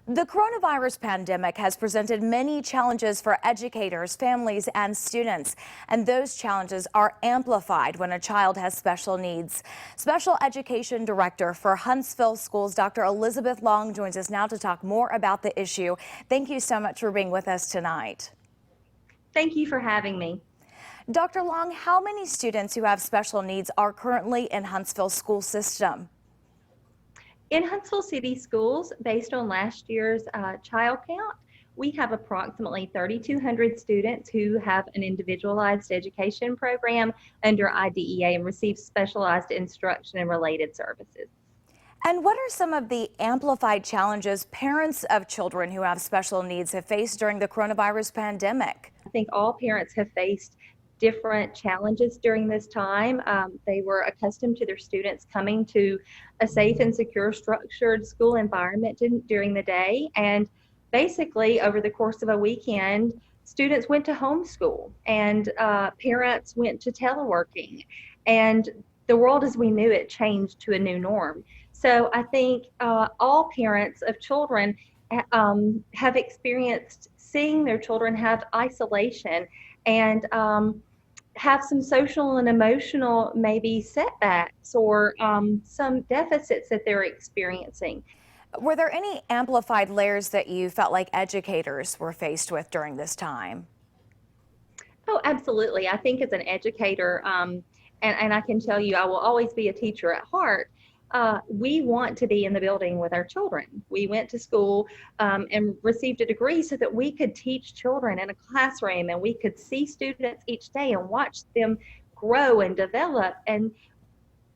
The coronavirus pandemic has presented many challenges for educators, families, and students, and those challenges are amplified when a child has special needs. Special Education Director for Huntsville Schools, Dr. Elizabeth Long, joins us now to talk more about the issue. Thank you so much for being with us tonight. Thank you for having me. Dr. Long, how many students who have special needs are currently in Huntsville school system? In Huntsville City Schools, based on last year's child count, we have approximately 3,200 students who have an individualized education program under IDEA and receive specialized instruction and related services. And what are some of the amplified challenges parents of children who have special needs have faced during the coronavirus pandemic? I think all parents have faced different challenges during this time. They were accustomed to their students coming to a safe and secure structured school environment during the day. And basically over the course of a weekend, students went to homeschool and parents went to teleworking. And the world as we knew it changed to a new norm. So I think all parents of children have experienced seeing their children have isolation and have some social and emotional maybe setbacks or some deficits that they're experiencing. Were there any amplified layers that you felt like educators were faced with during this time? Oh, absolutely. I think as an educator, and I can tell you, I will always be a teacher at heart. We want to be in the building with our children. We went to school and received a degree so that we could teach children in a classroom and we could see students each day and watch them grow and develop. And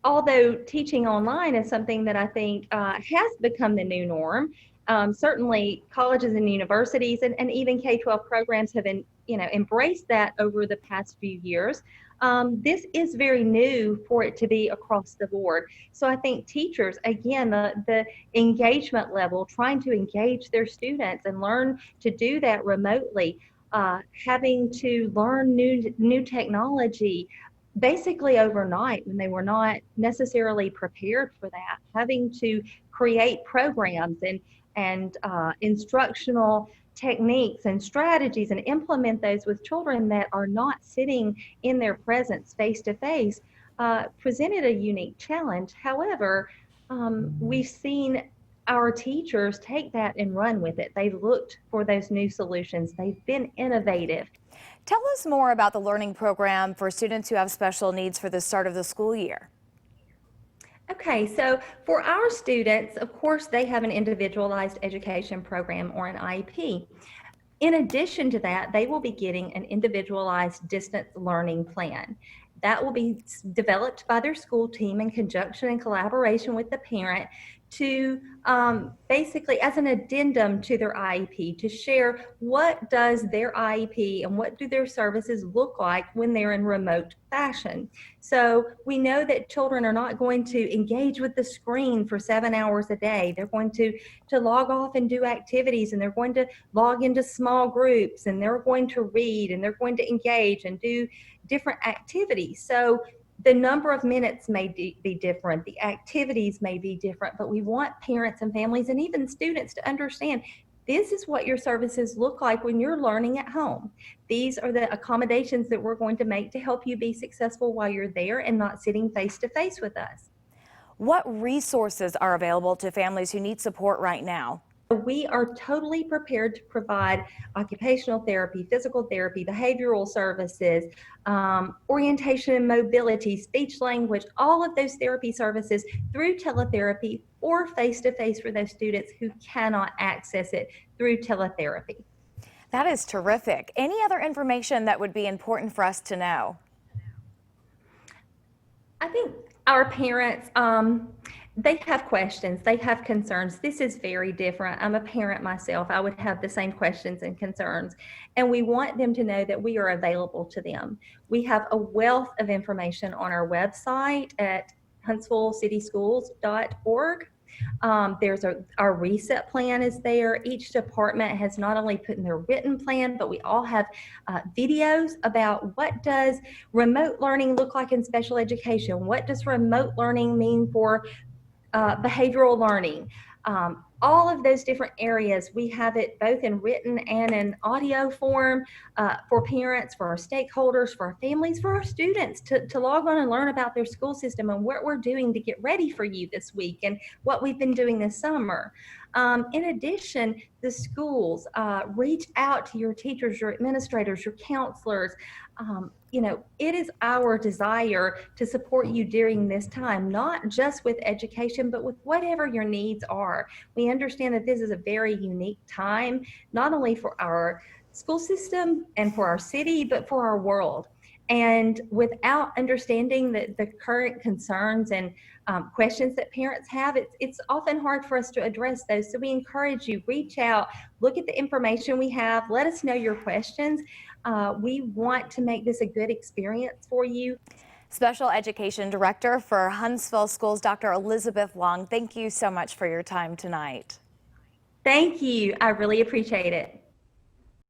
although teaching online is something that I think has become the new norm, certainly colleges and universities and even K-12 programs have embraced that over the past few years. This is very new for it to be across the board. So I think teachers, again, the engagement level, trying to engage their students and learn to do that remotely, having to learn new technology, basically overnight when they were not necessarily prepared for that, having to create programs and instructional techniques and strategies and implement those with children that are not sitting in their presence face to face presented a unique challenge. However, we've seen our teachers take that and run with it. They've looked for those new solutions. They've been innovative. Tell us more about the learning program for students who have special needs for the start of the school year. Okay, so for our students, of course, they have an individualized education program or an IEP. In addition to that, they will be getting an individualized distance learning plan. That will be developed by their school team in conjunction and collaboration with the parent to basically as an addendum to their IEP to share what does their IEP and what do their services look like when they're in remote fashion. So we know that children are not going to engage with the screen for 7 hours a day. They're going to log off and do activities, and they're going to log into small groups, and they're going to read, and they're going to engage and do different activities. So the number of minutes may be different, the activities may be different, but we want parents and families and even students to understand this is what your services look like when you're learning at home. These are the accommodations that we're going to make to help you be successful while you're there and not sitting face to face with us. What resources are available to families who need support right now? We are totally prepared to provide occupational therapy, physical therapy, behavioral services, orientation and mobility, speech language, all of those therapy services through teletherapy or face-to-face for those students who cannot access it through teletherapy. That is terrific. Any other information that would be important for us to know? I think our parents, they have questions, they have concerns. This is very different. I'm a parent myself. I would have the same questions and concerns. And we want them to know that we are available to them. We have a wealth of information on our website at huntsvillecityschools.org. There's our reset plan is there. Each department has not only put in their written plan, but we all have videos about what does remote learning look like in special education? What does remote learning mean for behavioral learning? all of those different areas. We have it both in written and in audio form for parents, for our stakeholders, for our families, for our students to log on and learn about their school system and what we're doing to get ready for you this week and what we've been doing this summer. In addition, the schools reach out to your teachers, your administrators, your counselors. It is our desire to support you during this time, not just with education, but with whatever your needs are. We understand that this is a very unique time, not only for our school system and for our city, but for our world. And without understanding the current concerns and questions that parents have, it's often hard for us to address those. So we encourage you, reach out, look at the information we have, let us know your questions. We want to make this a good experience for you. Special Education Director for Huntsville Schools, Dr. Elizabeth Long, thank you so much for your time tonight. Thank you. I really appreciate it.